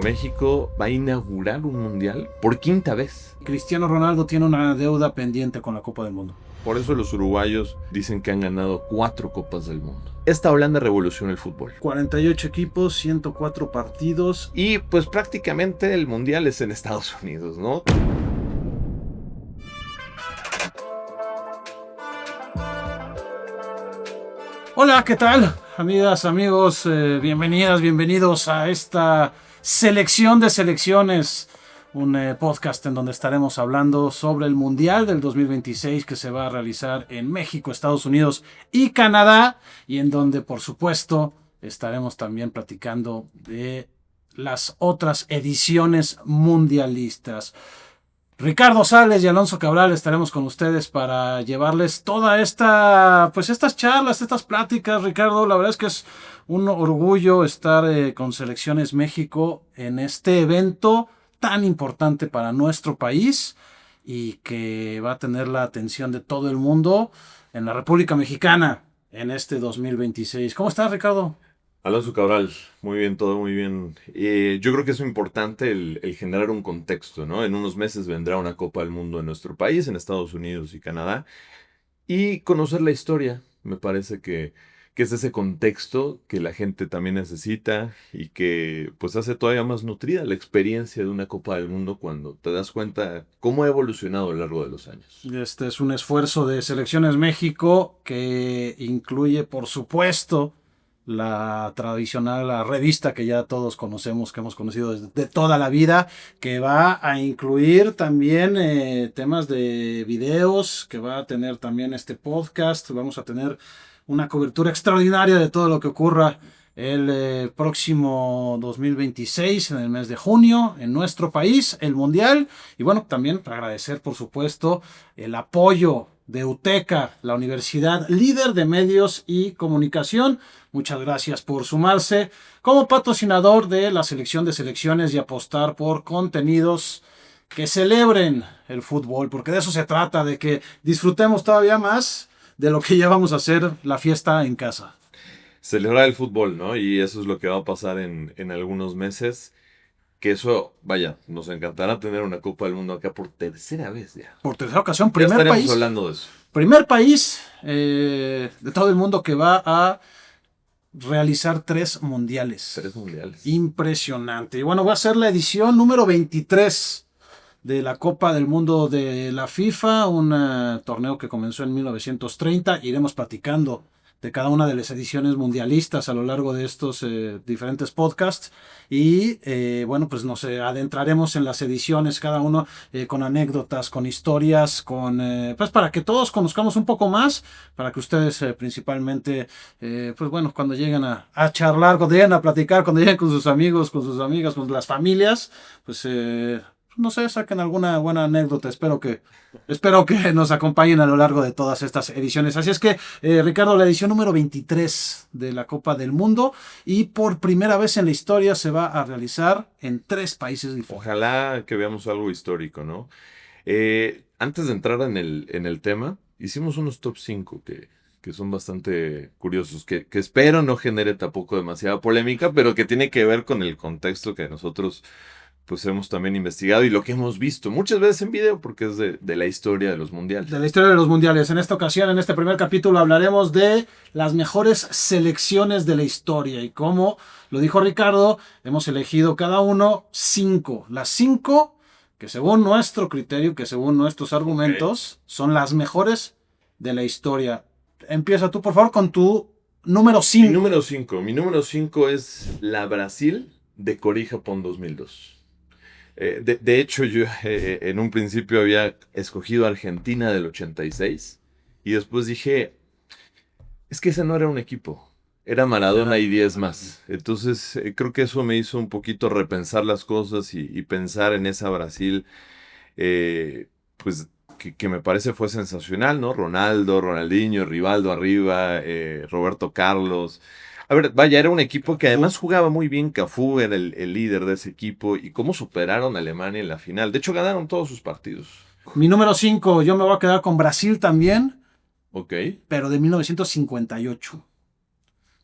México va a inaugurar un mundial por quinta vez. Cristiano Ronaldo tiene una deuda pendiente con la Copa del Mundo. Por eso los uruguayos dicen que han ganado 4 Copas del Mundo. Esta Holanda revoluciona el fútbol. 48 equipos, 104 partidos. Y pues prácticamente el mundial es en Estados Unidos, ¿no? Hola, ¿qué tal? Amigas, amigos, bienvenidas, bienvenidos a esta selección de selecciones, un podcast en donde estaremos hablando sobre el Mundial del 2026 que se va a realizar en México, Estados Unidos y Canadá, y en donde, por supuesto, estaremos también platicando de las otras ediciones mundialistas. Ricardo Sales y Alonso Cabral estaremos con ustedes para llevarles toda estas charlas, estas pláticas. Ricardo, la verdad es que es un orgullo estar con Selecciones México en este evento tan importante para nuestro país y que va a tener la atención de todo el mundo en la República Mexicana en este 2026. ¿Cómo estás, Ricardo? Alonso Cabral, muy bien, todo muy bien. Yo creo que es importante el generar un contexto, ¿no? En unos meses vendrá una Copa del Mundo en nuestro país, en Estados Unidos y Canadá, y conocer la historia. Me parece que es ese contexto que la gente también necesita y que pues hace todavía más nutrida la experiencia de una Copa del Mundo cuando te das cuenta cómo ha evolucionado a lo largo de los años. Este es un esfuerzo de Selecciones México que incluye, por supuesto, la tradicional la revista que ya todos conocemos, que hemos conocido desde toda la vida, que va a incluir también temas de videos, que va a tener también este podcast. Vamos a tener una cobertura extraordinaria de todo lo que ocurra el próximo 2026, en el mes de junio, en nuestro país, el Mundial. Y bueno, también agradecer, por supuesto, el apoyo de UTECA, la universidad líder de medios y comunicación. Muchas gracias por sumarse como patrocinador de la selección de selecciones y apostar por contenidos que celebren el fútbol, porque de eso se trata, de que disfrutemos todavía más de lo que ya vamos a hacer la fiesta en casa. Celebrar el fútbol, ¿no? Y eso es lo que va a pasar en algunos meses. Que eso, vaya, nos encantará tener una Copa del Mundo acá por tercera vez ya. Por tercera ocasión, ya estaremos hablando de eso. Primer país de todo el mundo que va a realizar 3 mundiales. 3 mundiales. Impresionante. Y bueno, va a ser la edición número 23 de la Copa del Mundo de la FIFA, un torneo que comenzó en 1930. Iremos platicando de cada una de las ediciones mundialistas a lo largo de estos diferentes podcasts. Y bueno, pues nos adentraremos en las ediciones, cada uno con anécdotas, con historias, pues para que todos conozcamos un poco más, para que ustedes principalmente, pues bueno, cuando lleguen a charlar, cuando lleguen a platicar, cuando lleguen con sus amigos, con sus amigas, con las familias, pues no sé, saquen alguna buena anécdota. Espero que nos acompañen a lo largo de todas estas ediciones. Así es que, Ricardo, la edición número 23 de la Copa del Mundo, y por primera vez en la historia se va a realizar en 3 países diferentes. Ojalá que veamos algo histórico, ¿no? Antes de entrar en el tema, hicimos unos top 5 que son bastante curiosos, que espero no genere tampoco demasiada polémica, pero que tiene que ver con el contexto que nosotros pues hemos también investigado y lo que hemos visto muchas veces en video, porque es de la historia de los mundiales. De la historia de los mundiales. En esta ocasión, en este primer capítulo, hablaremos de las mejores selecciones de la historia. Y como lo dijo Ricardo, hemos elegido cada uno 5. Las 5 que según nuestro criterio, que según nuestros argumentos, son las mejores de la historia. Empieza tú, por favor, con tu número 5. Mi número 5 es la Brasil de Corea y Japón 2002. De hecho, yo en un principio había escogido Argentina del 86 y después dije, es que ese no era un equipo, era Maradona y 10 más. Entonces creo que eso me hizo un poquito repensar las cosas y pensar en esa Brasil, pues que me parece fue sensacional, ¿no? Ronaldo, Ronaldinho, Rivaldo arriba, Roberto Carlos. A ver, vaya, era un equipo que además jugaba muy bien. Cafú era el líder de ese equipo. Y cómo superaron a Alemania en la final. De hecho, ganaron todos sus partidos. Mi número 5, yo me voy a quedar con Brasil también. Ok. Pero de 1958.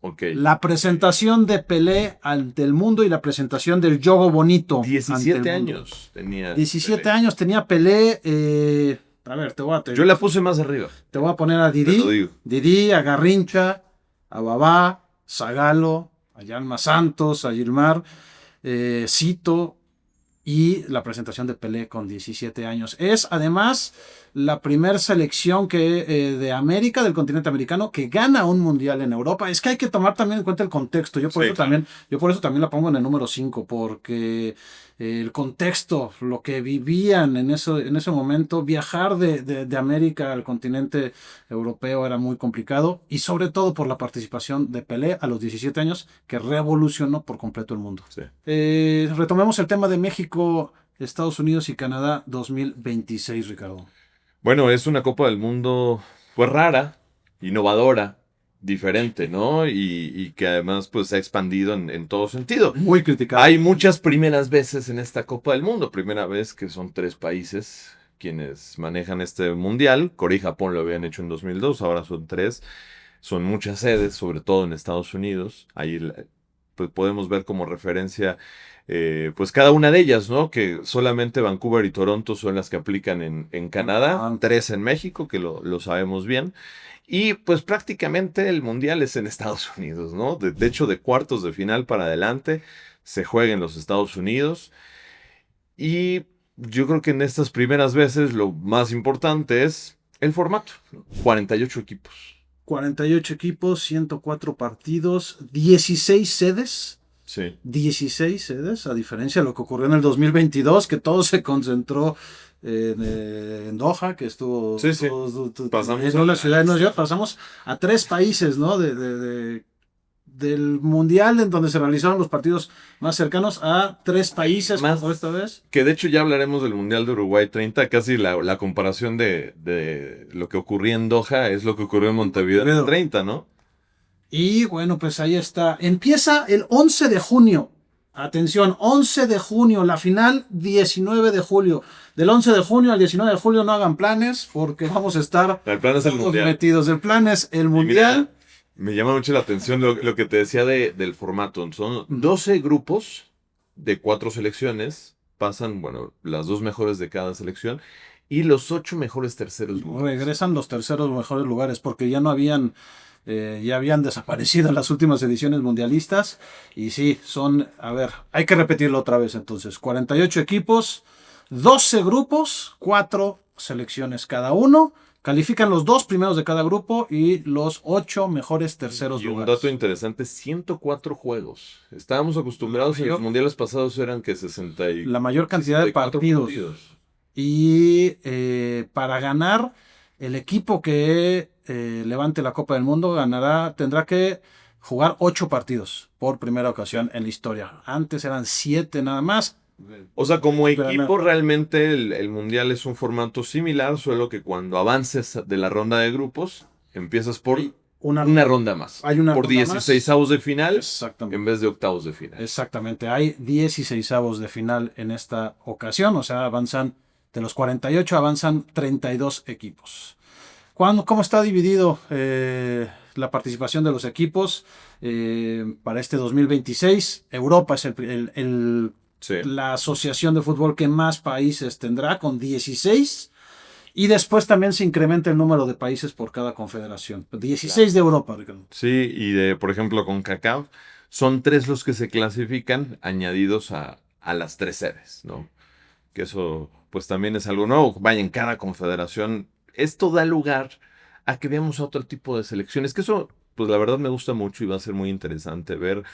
Ok. La presentación de Pelé ante el mundo y la presentación del Yogo Bonito. 17 años tenía. 17 Pelé. años tenía Pelé. A ver, Yo la puse más arriba. te voy a poner a Te lo digo. Didi, a Garrincha, a Babá, Zagalo, a Yanma Santos, a Gilmar, Cito y la presentación de Pelé con 17 años. Es además la primera selección de América, del continente americano, que gana un mundial en Europa. Es que hay que tomar también en cuenta el contexto. Yo por eso también la pongo en el número 5, porque el contexto, lo que vivían en ese momento, viajar de América al continente europeo era muy complicado, y sobre todo por la participación de Pelé a los 17 años, que revolucionó por completo el mundo. Sí. Retomemos el tema de México, Estados Unidos y Canadá 2026, Ricardo. Bueno, es una Copa del Mundo, pues rara, innovadora, diferente, ¿no? Y que además pues se ha expandido en todo sentido. Muy criticado. Hay muchas primeras veces en esta Copa del Mundo. Primera vez que son 3 países quienes manejan este mundial. Corea y Japón lo habían hecho en 2002, ahora son 3. Son muchas sedes, sobre todo en Estados Unidos. Ahí pues podemos ver como referencia pues cada una de ellas, ¿no? Que solamente Vancouver y Toronto son las que aplican en Canadá, 3 en México, que lo sabemos bien. Y pues prácticamente el mundial es en Estados Unidos, ¿no? De hecho, de cuartos de final para adelante se juega en los Estados Unidos. Y yo creo que en estas primeras veces lo más importante es el formato, ¿no? 48 equipos. 48 equipos, 104 partidos, 16 sedes. Sí. 16 sedes, a diferencia de lo que ocurrió en el 2022, que todo se concentró en Doha, que estuvo Sí, sí. Pasamos en una ciudad de Nueva York. Pasamos a 3 países, ¿no? Del mundial en donde se realizaron los partidos más cercanos, a 3 países más como esta vez. Que de hecho ya hablaremos del Mundial de Uruguay 30, casi la comparación de lo que ocurría en Doha es lo que ocurrió en Montevideo en 30, ¿no? Y bueno, pues ahí está. Empieza el 11 de junio. Atención, 11 de junio, la final 19 de julio. Del 11 de junio al 19 de julio no hagan planes, porque vamos a estar el plan es el mundial. Metidos. El plan es el mundial. Mira, me llama mucho la atención lo que te decía del formato. Son 12 grupos de 4 selecciones. Pasan, bueno, las 2 mejores de cada selección y los 8 mejores terceros lugares. Regresan los terceros mejores lugares, porque ya no habían... ya habían desaparecido en las últimas ediciones mundialistas. Y sí, hay que repetirlo otra vez entonces. 48 equipos, 12 grupos, 4 selecciones cada uno. Califican los 2 primeros de cada grupo y los 8 mejores terceros lugares. Un dato interesante, 104 juegos. Estábamos acostumbrados en los mundiales pasados, eran que 60 y la mayor cantidad de partidos. Y para ganar, el equipo que levante la Copa del Mundo tendrá que jugar 8 partidos por primera ocasión en la historia. Antes eran 7 nada más. O sea, como equipo realmente el Mundial es un formato similar, solo que cuando avances de la ronda de grupos, empiezas por una ronda más. Hay una por 16avos de final en vez de octavos de final. Exactamente, hay 16avos de final en esta ocasión, o sea, de los 48 avanzan 32 equipos. ¿Cómo está dividido la participación de los equipos para este 2026? Europa es la asociación de fútbol que más países tendrá, con 16. Y después también se incrementa el número de países por cada confederación. 16 de Europa, Ricardo. Sí, y por ejemplo, con CONCACAF son 3 los que se clasifican añadidos a las 3 sedes, ¿no? Que eso pues también es algo nuevo. Vaya, en cada confederación esto da lugar a que veamos otro tipo de selecciones, que eso pues la verdad me gusta mucho y va a ser muy interesante ver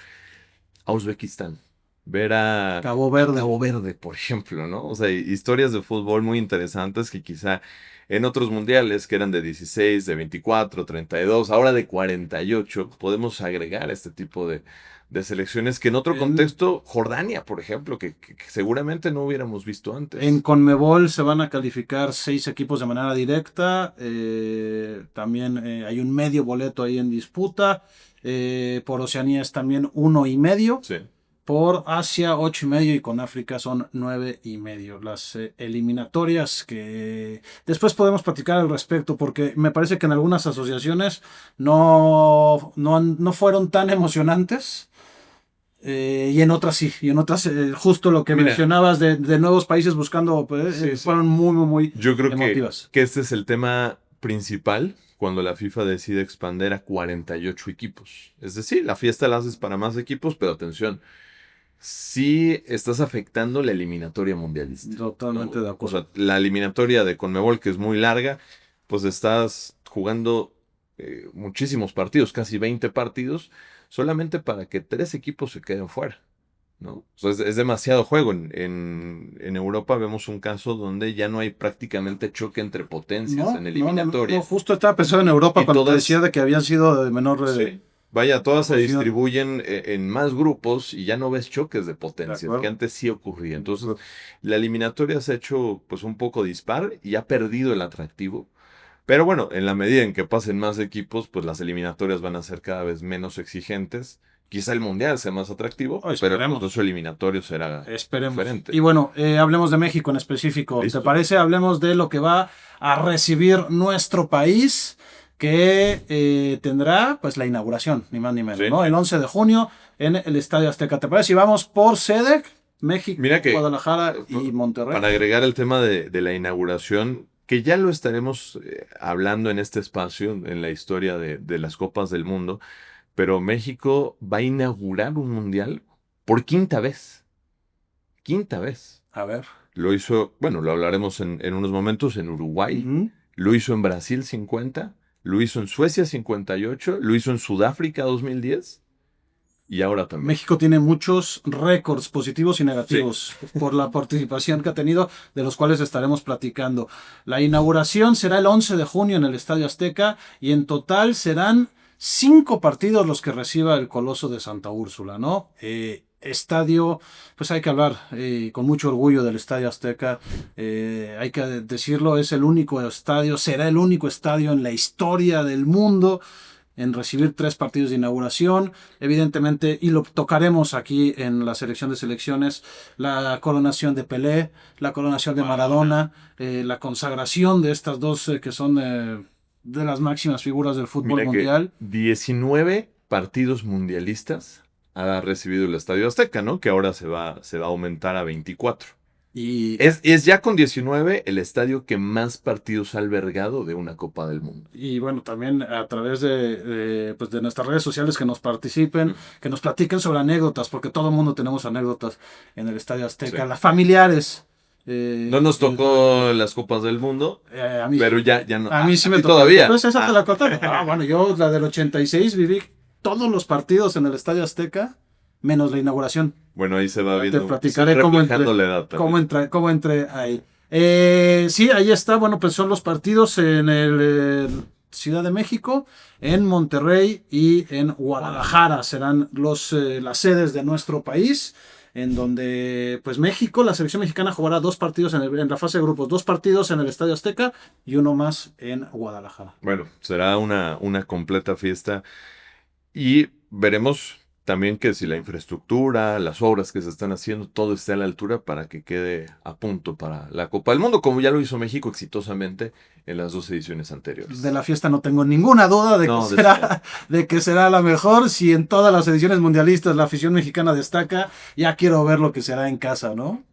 a Uzbekistán, ver a Cabo Verde, por ejemplo, ¿no? O sea, historias de fútbol muy interesantes que quizá en otros mundiales que eran de 16, de 24, 32, ahora de 48, podemos agregar este tipo de selecciones que en otro contexto, Jordania, por ejemplo, que seguramente no hubiéramos visto antes. En CONMEBOL se van a calificar 6 equipos de manera directa. También hay un medio boleto ahí en disputa. Por Oceanía es también 1,5. Sí. Por Asia 8.5 y con África son 9.5. Las eliminatorias que después podemos platicar al respecto, porque me parece que en algunas asociaciones no fueron tan emocionantes. Y en otras sí, y en otras justo lo que Mira, mencionabas de nuevos países buscando, pues, sí, sí. fueron muy, muy, muy Yo creo emotivas. que este es el tema principal cuando la FIFA decide expandir a 48 equipos. Es decir, la fiesta la haces para más equipos, pero atención, sí estás afectando la eliminatoria mundialista. Totalmente ¿no? de O acuerdo. sea, la eliminatoria de Conmebol, que es muy larga, pues estás jugando muchísimos partidos, casi 20 partidos, solamente para que 3 equipos se queden fuera. ¿No? O sea, es demasiado juego. En Europa vemos un caso donde ya no hay prácticamente choque entre potencias en eliminatoria. Justo estaba pensando en Europa Y cuando te todas, decía de que habían sido de menor sí, vaya, todas se proporción. distribuyen en más grupos y ya no ves choques de De potencias, acuerdo. que antes sí ocurría. Entonces, la eliminatoria se ha hecho pues un poco dispar y ha perdido el atractivo. Pero bueno, en la medida en que pasen más equipos, pues las eliminatorias van a ser cada vez menos exigentes. Quizá el mundial sea más atractivo, pero el Esperemos. proceso eliminatorio será Esperemos. diferente. Y bueno, hablemos de México en específico. Listo. ¿Te parece? Hablemos de lo que va a recibir nuestro país, que tendrá pues la inauguración, ni más ni menos, Sí. ¿no? El 11 de junio en el Estadio Azteca. ¿Te parece? Y vamos por sede, México, Mira que, Guadalajara y Monterrey. para agregar el tema de la inauguración, que ya lo estaremos hablando en este espacio, en la historia de las Copas del Mundo, pero México va a inaugurar un mundial por quinta vez. Quinta vez. A ver. Lo hizo, bueno, lo hablaremos en unos momentos, en Uruguay. Ujú. Lo hizo en Brasil 50. Lo hizo en Suecia 58. Lo hizo en Sudáfrica 2010. Y ahora también. México tiene muchos récords positivos y negativos por la participación que ha tenido, de los cuales estaremos platicando. La inauguración será el 11 de junio en el Estadio Azteca y en total serán 5 partidos los que reciba el Coloso de Santa Úrsula, ¿no? Estadio, pues hay que hablar con mucho orgullo del Estadio Azteca, hay que decirlo, es el único estadio, será el único estadio en la historia del mundo en recibir 3 partidos de inauguración, evidentemente, y lo tocaremos aquí en la selección de selecciones, la coronación de Pelé, la coronación de Maradona, la consagración de estas dos que son de las máximas figuras del fútbol Mira mundial. que 19 partidos mundialistas ha recibido el Estadio Azteca, ¿no? Que ahora se va a aumentar a 24. Y Es ya con 19 el estadio que más partidos ha albergado de una Copa del Mundo. Y bueno, también a través pues de nuestras redes sociales que nos participen, que nos platiquen sobre anécdotas, porque todo el mundo tenemos anécdotas en el Estadio Azteca, Sí. las familiares. No nos tocó las Copas del Mundo, A mí, pero ya no. a mí sí me ti tocó. todavía. Pues esa te la conté. Bueno, yo la del 86 viví todos los partidos en el Estadio Azteca, menos la inauguración. Bueno, ahí se va Te viendo. platicaré reflejando la edad también. cómo entré ahí. Sí, ahí está. Bueno, pues son los partidos en el Ciudad de México, en Monterrey y en Guadalajara. Serán las sedes de nuestro país, en donde pues México, la selección mexicana jugará 2 partidos en la fase de grupos, 2 partidos en el Estadio Azteca y uno más en Guadalajara. Bueno, será una completa fiesta. Y veremos también que si la infraestructura, las obras que se están haciendo, todo esté a la altura para que quede a punto para la Copa del Mundo, como ya lo hizo México exitosamente en las 2 ediciones anteriores. De la fiesta no tengo ninguna duda de que será la mejor. Si en todas las ediciones mundialistas la afición mexicana destaca, ya quiero ver lo que será en casa, ¿no?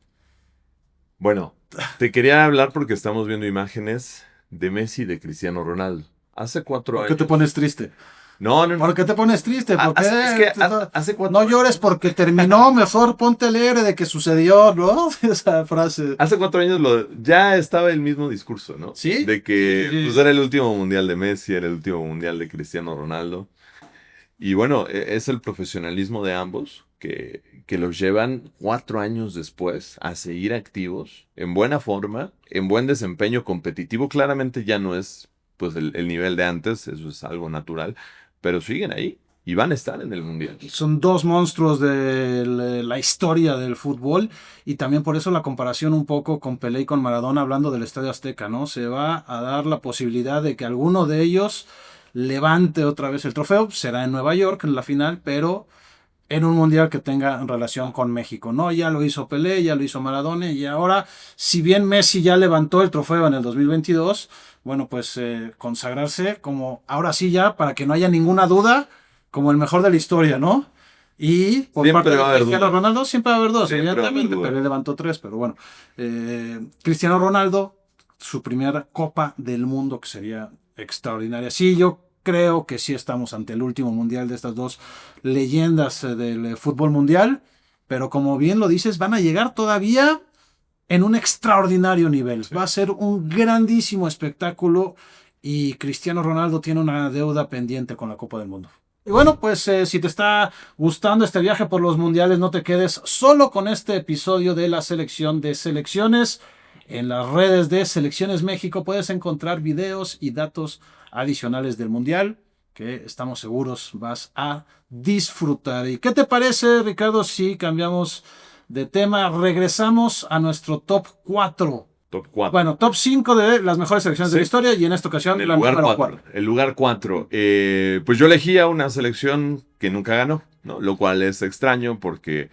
Bueno, te quería hablar porque estamos viendo imágenes de Messi y de Cristiano Ronaldo. Hace 4 años. ¿Por qué te pones triste? No. ¿Por qué te pones triste? ¿Por qué? Es que hace 4 No llores porque terminó, mejor ponte alegre de que sucedió, ¿no? Esa frase. Hace 4 años ya estaba el mismo discurso, ¿no? ¿Sí? De que Sí. pues, era el último mundial de Messi, era el último mundial de Cristiano Ronaldo. Y bueno, es el profesionalismo de ambos que los llevan 4 años después a seguir activos, en buena forma, en buen desempeño competitivo. Claramente ya no es pues el nivel de antes, eso es algo natural, pero siguen ahí y van a estar en el mundial. Son 2 monstruos de la historia del fútbol y también por eso la comparación un poco con Pelé y con Maradona hablando del Estadio Azteca, ¿no? Se va a dar la posibilidad de que alguno de ellos levante otra vez el trofeo, será en Nueva York en la final, pero en un mundial que tenga relación con México, ¿no? Ya lo hizo Pelé, ya lo hizo Maradona y ahora, si bien Messi ya levantó el trofeo en el 2022, bueno, pues consagrarse como, ahora sí ya, para que no haya ninguna duda, como el mejor de la historia, ¿no? Y por parte Siempre de va a haber Cristiano duda. Ronaldo siempre va a haber dos, Siempre va a haber evidentemente, duda. Pelé levantó 3, pero bueno, Cristiano Ronaldo, su primera Copa del Mundo, que sería extraordinaria. Sí, yo creo que sí estamos ante el último mundial de estas dos leyendas del fútbol mundial, pero como bien lo dices, van a llegar todavía en un extraordinario nivel. Sí. Va a ser un grandísimo espectáculo y Cristiano Ronaldo tiene una deuda pendiente con la Copa del Mundo. Y bueno, pues si te está gustando este viaje por los mundiales, no te quedes solo con este episodio de la selección de selecciones. En las redes de Selecciones México puedes encontrar videos y datos adicionales del mundial que estamos seguros vas a disfrutar. ¿Y qué te parece, Ricardo, si cambiamos de tema? Regresamos a nuestro top 4. Top 4. Bueno, top 5 de las mejores selecciones de Sí. la historia y en esta ocasión El la lugar número 4. 4. El lugar 4. Pues yo elegí a una selección que nunca ganó, ¿no? Lo cual es extraño porque,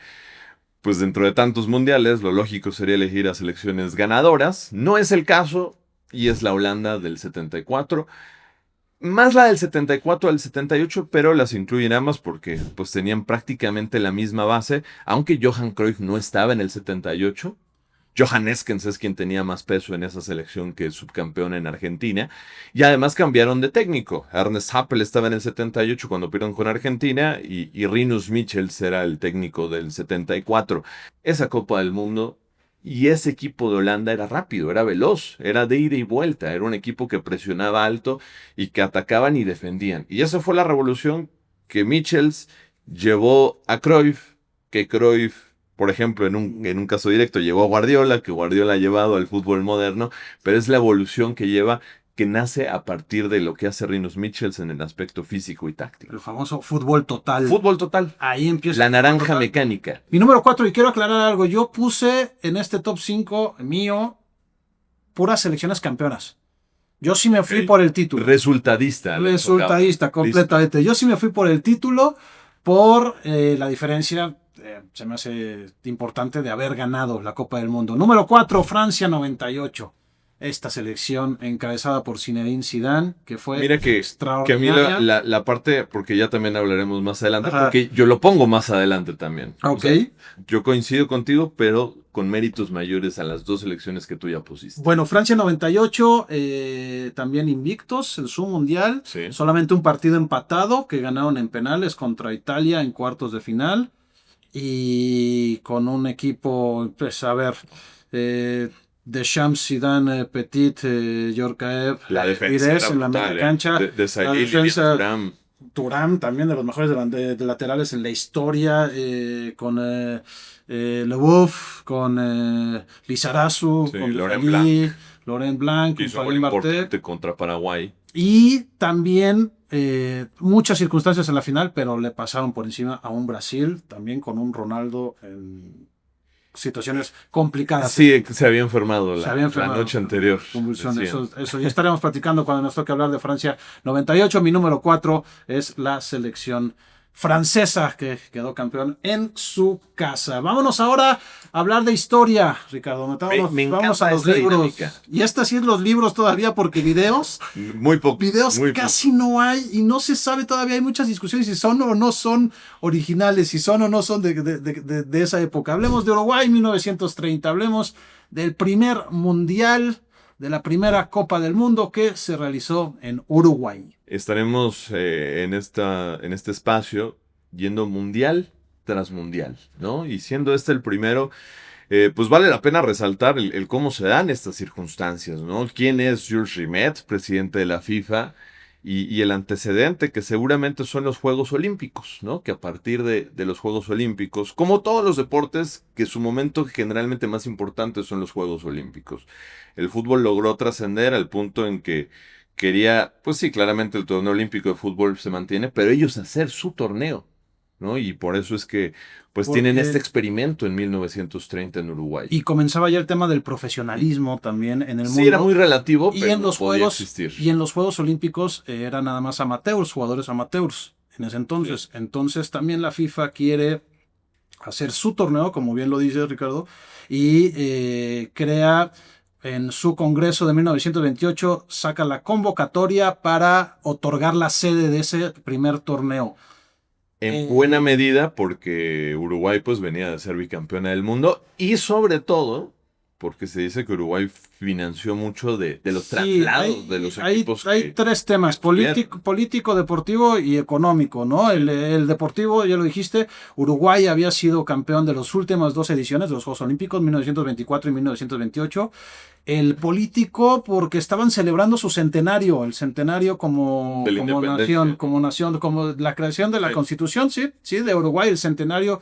pues dentro de tantos mundiales, lo lógico sería elegir a selecciones ganadoras. No es el caso y es la Holanda del 74. Más la del 74 al 78, pero las incluyen ambas porque pues tenían prácticamente la misma base, aunque Johan Cruyff no estaba en el 78. Johan Eskens es quien tenía más peso en esa selección que el subcampeón en Argentina. Y además cambiaron de técnico. Ernest Happel estaba en el 78 cuando perdieron con Argentina y Rinus Michels era el técnico del 74. Esa Copa del Mundo y ese equipo de Holanda era rápido, era veloz, era de ida y vuelta. Era un equipo que presionaba alto y que atacaban y defendían. Y esa fue la revolución que Michels llevó a Cruyff, que Cruyff, por ejemplo, en un caso directo, llevó a Guardiola, que Guardiola ha llevado al fútbol moderno, pero es la evolución que lleva, que nace a partir de lo que hace Rinus Michels en el aspecto físico y táctico. El famoso fútbol total. Fútbol total. Ahí empieza. La naranja mecánica. Mi número 4, y quiero aclarar algo, yo puse en este top 5 mío puras selecciones campeonas. Yo sí me fui por el título. Resultadista. Resultadista, completamente. Listo. Yo sí me fui por el título, por la diferencia, se me hace importante, de haber ganado la Copa del Mundo. Número 4, Francia 98. Esta selección encabezada por Zinedine Zidane, que fue extraordinaria. Que a mí la parte, porque ya también hablaremos más adelante, porque yo lo pongo más adelante también. Ok. O sea, yo coincido contigo, pero con méritos mayores a las dos selecciones que tú ya pusiste. Bueno, Francia 98, también invictos en su mundial. Sí. Solamente un partido empatado que ganaron en penales contra Italia en cuartos de final. Y con un equipo, pues a ver, Deschamps, Zidane, Petit, Djorkaeff, Pires en la media cancha. La defensa, Thuram, también de los mejores de laterales en la historia, con Leboeuf, con Lizarazu, sí, con Laurent Blanc, con Fabien Barthez contra Paraguay. Y también muchas circunstancias en la final, pero le pasaron por encima a un Brasil, también con un Ronaldo en situaciones complicadas. Sí, se había enfermado la noche anterior. Convulsiones. Eso ya estaremos platicando cuando nos toque hablar de Francia 98. Mi número 4 es la selección francesa que quedó campeón en su casa. Vámonos ahora a hablar de historia, Ricardo. Vamos a los libros. Dinámica. Y esta sí es los libros todavía, porque videos. Muy poco. Videos muy casi poco. No hay y no se sabe todavía. Hay muchas discusiones si son o no son originales, si son o no son de esa época. Hablemos de Uruguay 1930. Hablemos del primer mundial, de la primera Copa del Mundo que se realizó en Uruguay. Estaremos en este espacio yendo mundial tras mundial, ¿no? Y siendo este el primero, pues vale la pena resaltar el cómo se dan estas circunstancias, ¿no? ¿Quién es Jules Rimet, presidente de la FIFA? Y el antecedente que seguramente son los Juegos Olímpicos, ¿no? Que a partir de los Juegos Olímpicos, como todos los deportes, que su momento generalmente más importante son los Juegos Olímpicos. El fútbol logró trascender al punto en que quería, pues sí, claramente el torneo olímpico de fútbol se mantiene, pero ellos hacer su torneo, ¿no? Y por eso es que pues tienen este experimento en 1930 en Uruguay. Y comenzaba ya el tema del profesionalismo también en el mundo. Sí, era muy relativo, y pero en los podía juegos, existir. Y en los Juegos Olímpicos eran nada más amateurs, jugadores amateurs. en ese entonces. Sí. Entonces también la FIFA quiere hacer su torneo, como bien lo dice Ricardo, y crea en su congreso de 1928, saca la convocatoria para otorgar la sede de ese primer torneo. En buena medida porque Uruguay pues venía de ser bicampeona del mundo y sobre todo porque se dice que Uruguay financió mucho de los traslados de los equipos. Hay tres temas, político, deportivo y económico, ¿no? El deportivo, ya lo dijiste, Uruguay había sido campeón de las últimas 2 ediciones de los Juegos Olímpicos, 1924 y 1928. El político, porque estaban celebrando su centenario, el centenario como nación, como la creación de la Constitución, sí, de Uruguay, el centenario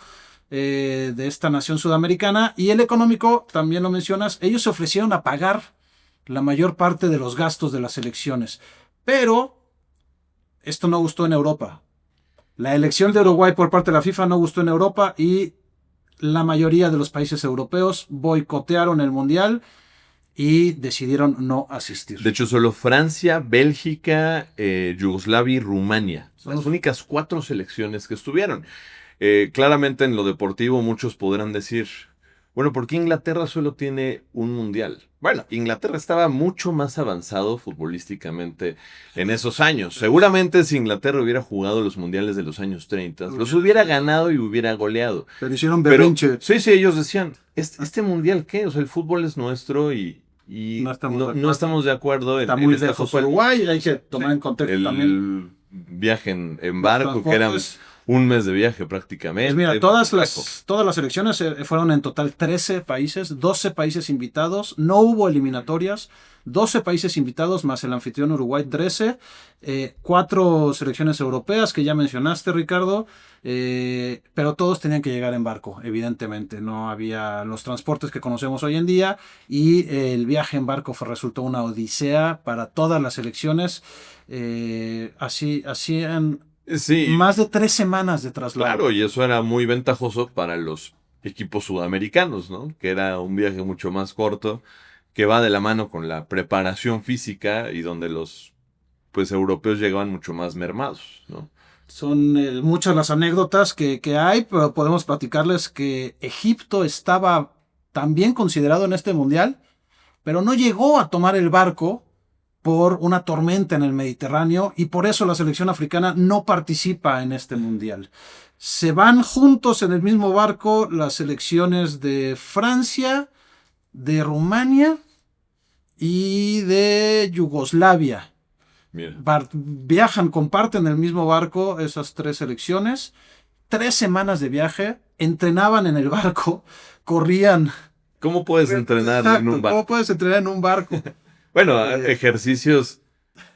de esta nación sudamericana. Y el económico, también lo mencionas, ellos se ofrecieron a pagar la mayor parte de los gastos de las elecciones. Pero esto no gustó en Europa. La elección de Uruguay por parte de la FIFA no gustó en Europa y la mayoría de los países europeos boicotearon el Mundial y decidieron no asistir. De hecho, solo Francia, Bélgica, Yugoslavia y Rumania son las únicas 4 selecciones que estuvieron. Claramente en lo deportivo muchos podrán decir, bueno, ¿por qué Inglaterra solo tiene un mundial? Bueno, Inglaterra estaba mucho más avanzado futbolísticamente en esos años. Seguramente si Inglaterra hubiera jugado los mundiales de los años 30, los hubiera ganado y hubiera goleado. Pero hicieron berrinche. Sí, ellos decían, ¿este mundial qué? O sea, el fútbol es nuestro y no estamos de acuerdo. Está muy lejos Uruguay, hay que tomar en contexto también. El viaje en barco, que eran un mes de viaje prácticamente. Pues mira, todas las elecciones fueron en total 13 países, 12 países invitados, no hubo eliminatorias, 12 países invitados más el anfitrión Uruguay, 13, 4 selecciones europeas que ya mencionaste, Ricardo, pero todos tenían que llegar en barco, evidentemente, no había los transportes que conocemos hoy en día y el viaje en barco resultó una odisea para todas las selecciones, así Sí, más de 3 semanas de traslado. Claro, y eso era muy ventajoso para los equipos sudamericanos, ¿no? Que era un viaje mucho más corto, que va de la mano con la preparación física y donde los europeos llegaban mucho más mermados, ¿no? Son muchas las anécdotas que hay, pero podemos platicarles que Egipto estaba también considerado en este mundial, pero no llegó a tomar el barco por una tormenta en el Mediterráneo y por eso la selección africana no participa en este mundial. Se van juntos en el mismo barco las selecciones de Francia, de Rumania y de Yugoslavia. Viajan, comparten el mismo barco esas 3 selecciones. 3 semanas de viaje, entrenaban en el barco, corrían. ¿Cómo puedes entrenar en un barco? ¿Cómo puedes entrenar en un barco? Bueno, ejercicios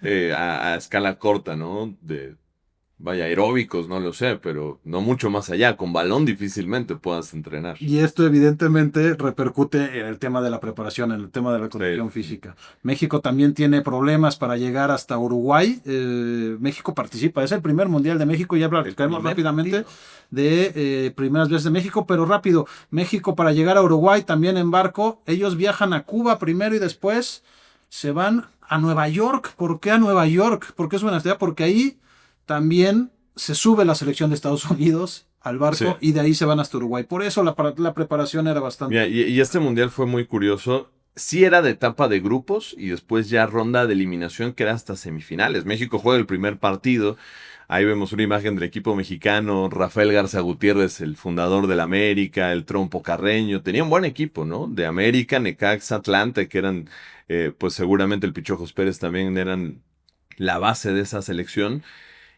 a escala corta, ¿no? Aeróbicos, no lo sé, pero no mucho más allá. Con balón difícilmente puedas entrenar. Y esto evidentemente repercute en el tema de la preparación, en el tema de la condición física. México también tiene problemas para llegar hasta Uruguay. México participa, es el primer mundial de México, ya hablaremos rápidamente de primeras veces de México, pero rápido. México para llegar a Uruguay también en barco. Ellos viajan a Cuba primero y después se van a Nueva York. ¿Por qué a Nueva York? ¿Por qué es buena idea? Porque ahí también se sube la selección de Estados Unidos al barco y de ahí se van hasta Uruguay. Por eso la preparación era bastante... Mira, y este mundial fue muy curioso. Sí era de etapa de grupos y después ya ronda de eliminación que era hasta semifinales. México juega el primer partido. Ahí vemos una imagen del equipo mexicano, Rafael Garza Gutiérrez, el fundador del América, el Trompo Carreño. Tenía un buen equipo, ¿no? De América, Necaxa, Atlante, que eran, pues seguramente el Pichojos Pérez también eran la base de esa selección.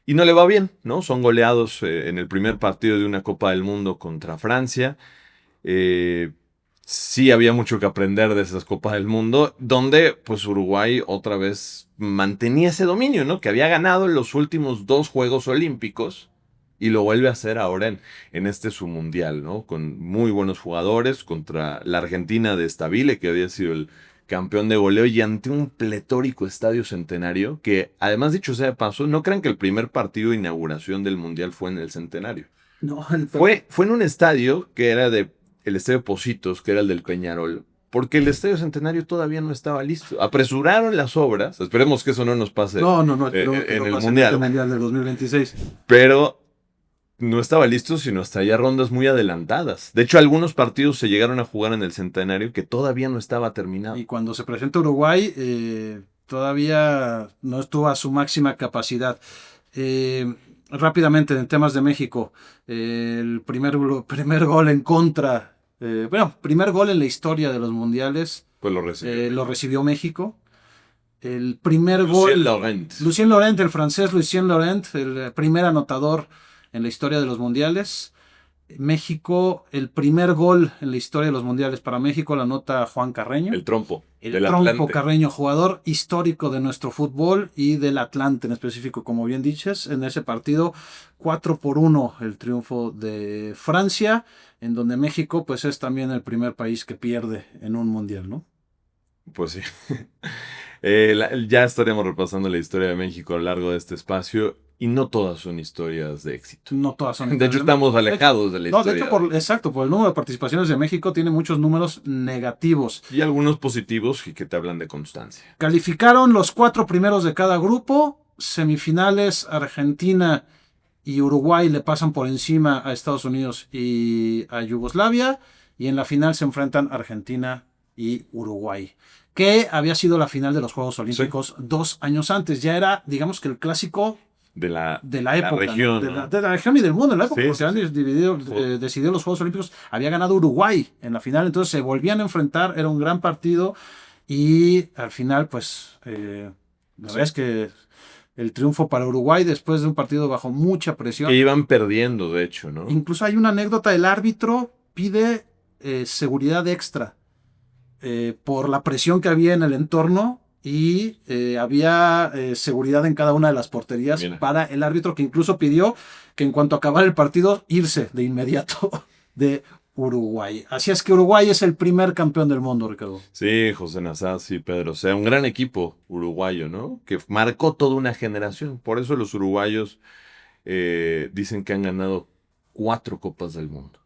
Y no le va bien, ¿no? Son goleados en el primer partido de una Copa del Mundo contra Francia. Sí había mucho que aprender de esas Copas del Mundo, donde pues Uruguay otra vez mantenía ese dominio, ¿no? Que había ganado en los últimos 2 Juegos Olímpicos y lo vuelve a hacer ahora en este su mundial, ¿no? Con muy buenos jugadores contra la Argentina de Stabile, que había sido el campeón de goleo, y ante un pletórico estadio Centenario, que además, dicho sea de paso, no crean que el primer partido de inauguración del mundial fue en el Centenario. No, fue en un estadio que era el estadio Pocitos, que era el del Peñarol, porque el Estadio Centenario todavía no estaba listo. Apresuraron las obras, esperemos que eso no nos pase No, en el pasa Mundial, el Mundial del 2026. pero no estaba listo sino hasta ya rondas muy adelantadas. De hecho, algunos partidos se llegaron a jugar en el Centenario que todavía no estaba terminado. Y cuando se presenta Uruguay, todavía no estuvo a su máxima capacidad. Rápidamente, en temas de México, el primer gol en contra, primer gol en la historia de los mundiales, Pues lo recibió México. El primer Lucien gol, Laurent. Lucien Laurent, el francés Lucien Laurent, el primer anotador en la historia de los mundiales. México, el primer gol en la historia de los mundiales para México la anota Juan Carreño. El trompo. El del Trompo Atlante. Carreño, jugador histórico de nuestro fútbol y del Atlante en específico, como bien dices. En ese partido, 4-1 el triunfo de Francia, en donde México pues es también el primer país que pierde en un mundial, ¿no? Pues sí. Ya estaremos repasando la historia de México a lo largo de este espacio y no todas son historias de éxito. No todas son. De hecho, estamos alejados de la No, historia. de hecho, por el número de participaciones de México tiene muchos números negativos. Y algunos positivos y que te hablan de constancia. Calificaron los 4 primeros de cada grupo. Semifinales, Argentina y Uruguay le pasan por encima a Estados Unidos y a Yugoslavia. Y en la final se enfrentan Argentina y Uruguay, que había sido la final de los Juegos Olímpicos 2 años antes. Ya era, digamos que el clásico de la época, región, ¿no? ¿no? De la región y del mundo en la época, Sí, porque han decidido los Juegos Olímpicos. Había ganado Uruguay en la final, entonces se volvían a enfrentar, era un gran partido y al final pues la verdad es que el triunfo para Uruguay después de un partido bajo mucha presión. Que iban perdiendo, de hecho, ¿no? Incluso hay una anécdota, el árbitro pide seguridad extra por la presión que había en el entorno. Y había seguridad en cada una de las porterías. Mira, para el árbitro, que incluso pidió que en cuanto acabara el partido irse de inmediato de Uruguay. Así es que Uruguay es el primer campeón del mundo, Ricardo. Sí, José Nazá, sí, Pedro. O sea, un gran equipo uruguayo, ¿no? Que marcó toda una generación. Por eso los uruguayos dicen que han ganado 4 Copas del Mundo.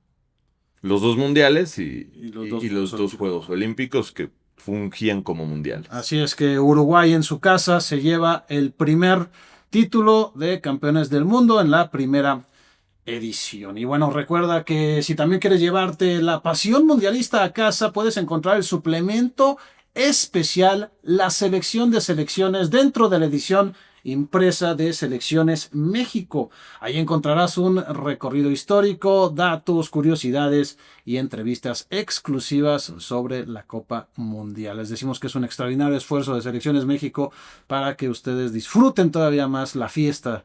Los 2 mundiales y los dos Juegos Olímpicos que fungían como mundiales. Así es que Uruguay en su casa se lleva el primer título de campeones del mundo en la primera edición. Y bueno, recuerda que si también quieres llevarte la pasión mundialista a casa, puedes encontrar el suplemento especial, la selección de selecciones, dentro de la edición impresa de Selecciones México. Ahí encontrarás un recorrido histórico, datos, curiosidades y entrevistas exclusivas sobre la Copa Mundial. Les decimos que es un extraordinario esfuerzo de Selecciones México para que ustedes disfruten todavía más la fiesta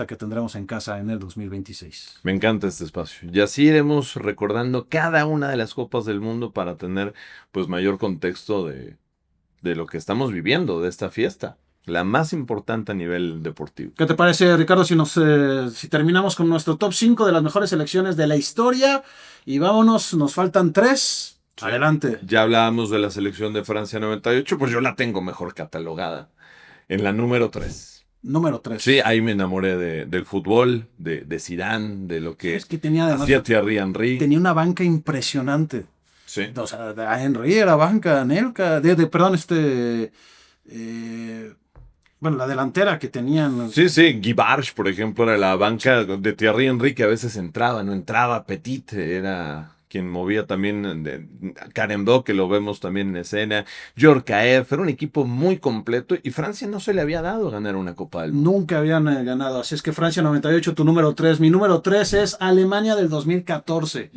que tendremos en casa en el 2026. Me encanta este espacio. Y así iremos recordando cada una de las Copas del Mundo para tener pues mayor contexto de lo que estamos viviendo, de esta fiesta. La más importante a nivel deportivo. ¿Qué te parece, Ricardo, si terminamos con nuestro top 5 de las mejores selecciones de la historia? Y vámonos, nos faltan 3. Sí. Adelante. Ya hablábamos de la selección de Francia 98, pues yo la tengo mejor catalogada. En la número 3. Número 3. Sí, ahí me enamoré del fútbol, de Zidane, de lo que tenía además, hacía Thierry Henry. Tenía una banca impresionante. Sí. O sea, Henry era banca, Anelka, bueno, la delantera que tenían. Sí, Guy Barge, por ejemplo, era la banca de Thierry Henry, que a veces entraba, no entraba. Petit era quien movía también. Karembeu, que lo vemos también en escena. Djorkaeff, era un equipo muy completo y Francia no se le había dado ganar una Copa del Mundo. Nunca habían ganado, así es que Francia 98, tu número 3. Mi número 3 es Alemania del 2014.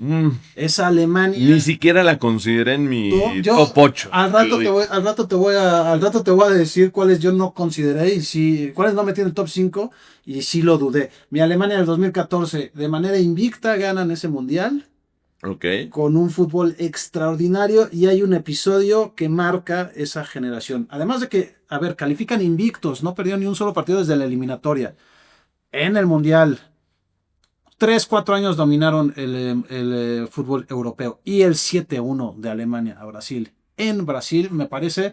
Es Alemania. Ni siquiera la consideré en mi top 8. Al rato te voy a decir cuáles yo no consideré y cuáles no metí en el top 5 y sí lo dudé. Mi Alemania del 2014, de manera invicta, ganan ese mundial. Okay. Con un fútbol extraordinario, y hay un episodio que marca esa generación. Además de que, califican invictos, no perdieron ni un solo partido desde la eliminatoria. En el mundial, 3-4 años dominaron el fútbol europeo, y el 7-1 de Alemania a Brasil. En Brasil me parece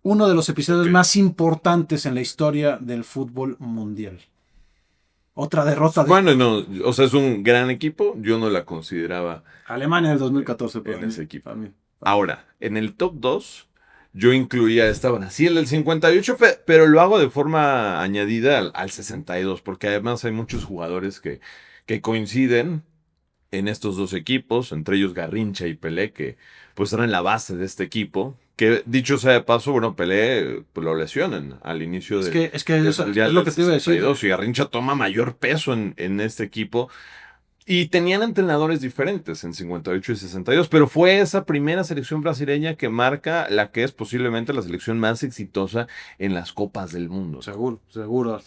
uno de los episodios más importantes en la historia del fútbol mundial. Otra derrota. Bueno, no, o sea, es un gran equipo. Yo no la consideraba. Alemania del 2014, en ese equipo. Ahora, en el top 2, yo incluía esta Brasil del 58, pero lo hago de forma añadida al 62, porque además hay muchos jugadores que coinciden en estos dos equipos, entre ellos Garrincha y Pelé, que pues eran la base de este equipo. Que dicho sea de paso, bueno, Pelé pues, lo lesionan al inicio Es que del eso Mundial es lo del que te iba a decir. 62 y Garrincha toma mayor peso en este equipo. Y tenían entrenadores diferentes en 58 y 62, pero fue esa primera selección brasileña que marca la que es posiblemente la selección más exitosa en las Copas del Mundo. Seguro, seguro.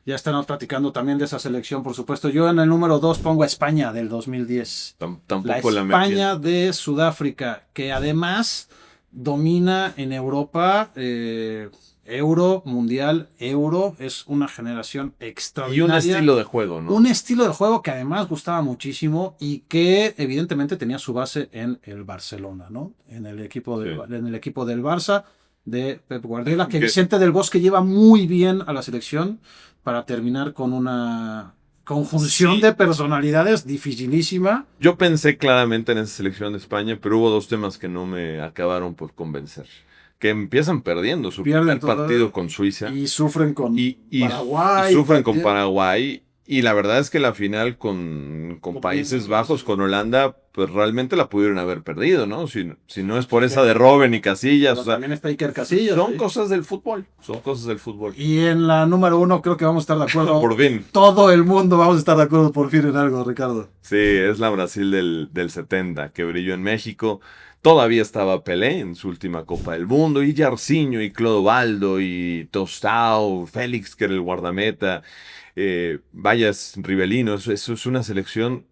Ya estamos platicando también de esa selección, por supuesto. Yo en el número 2 pongo a España del 2010. La Tampoco la España de Sudáfrica, que además domina en Europa Euro, Mundial, Euro. Es una generación Y un extraordinaria. estilo de juego, ¿no? Un estilo de juego que además gustaba muchísimo y que evidentemente tenía su base en el Barcelona, ¿no? En el equipo del Barça de Pep Guardiola, que Vicente del Bosque lleva muy bien a la selección para terminar con una conjunción de personalidades dificilísima. Yo pensé claramente en esa selección de España, pero hubo dos temas que no me acabaron por convencer. Que empiezan perdiendo su primer partido con Suiza. Y sufren con Paraguay. Y sufren con Paraguay. Y la verdad es que la final con Países Bajos, con Holanda, pues realmente la pudieron haber perdido, ¿no? Si no es por esa de Robben y Casillas. O sea, también está Iker Casillas. Son cosas del fútbol. Son cosas del fútbol. Y en la número 1 creo que vamos a estar de acuerdo. Por fin. Todo el mundo vamos a estar de acuerdo por fin en algo, Ricardo. Sí, es la Brasil del 70, que brilló en México. Todavía estaba Pelé en su última Copa del Mundo, y Jairzinho, y Clodovaldo, y Tostao, Félix, que era el guardameta. Vaya, es Rivelino, eso es una selección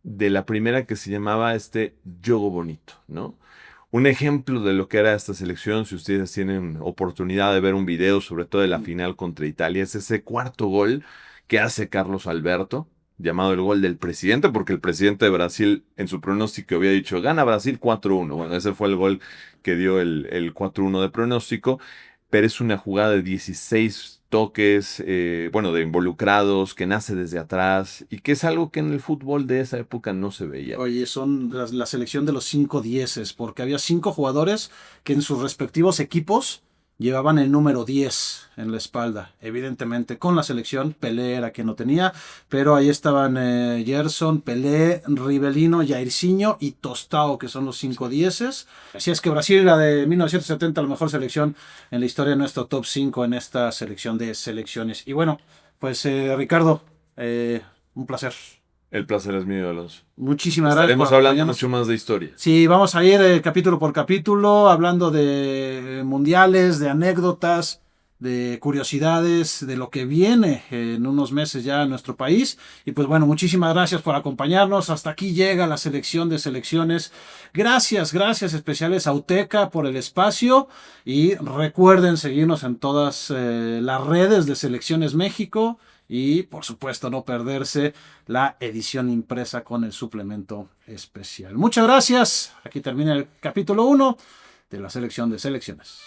de la primera que se llamaba Jogo Bonito, ¿no? Un ejemplo de lo que era esta selección, si ustedes tienen oportunidad de ver un video, sobre todo de la final contra Italia, es ese cuarto gol que hace Carlos Alberto, llamado el gol del presidente, porque el presidente de Brasil en su pronóstico había dicho, gana Brasil 4-1. Bueno, ese fue el gol que dio el 4-1 de pronóstico, pero es una jugada de 16 toques, de involucrados, que nace desde atrás, y que es algo que en el fútbol de esa época no se veía. Oye, son la selección de los 5 dieces, porque había 5 jugadores que en sus respectivos equipos llevaban el número 10 en la espalda. Evidentemente, con la selección, Pelé era quien no tenía, pero ahí estaban Gerson, Pelé, Rivelino, Jairzinho y Tostao, que son los 5 dieces. Así es que Brasil era de 1970 la mejor selección en la historia de nuestro top 5 en esta selección de selecciones. Y bueno, pues Ricardo, un placer. El placer es mío, Alonso. Muchísimas gracias. Estaremos hablando mucho más de historia. Sí, vamos a ir capítulo por capítulo, hablando de mundiales, de anécdotas, de curiosidades, de lo que viene en unos meses ya en nuestro país. Y pues bueno, muchísimas gracias por acompañarnos. Hasta aquí llega la selección de selecciones. Gracias especiales a UTECA por el espacio. Y recuerden seguirnos en todas las redes de Selecciones México. Y por supuesto no perderse la edición impresa con el suplemento especial. Muchas gracias. Aquí termina el capítulo 1 de la selección de selecciones.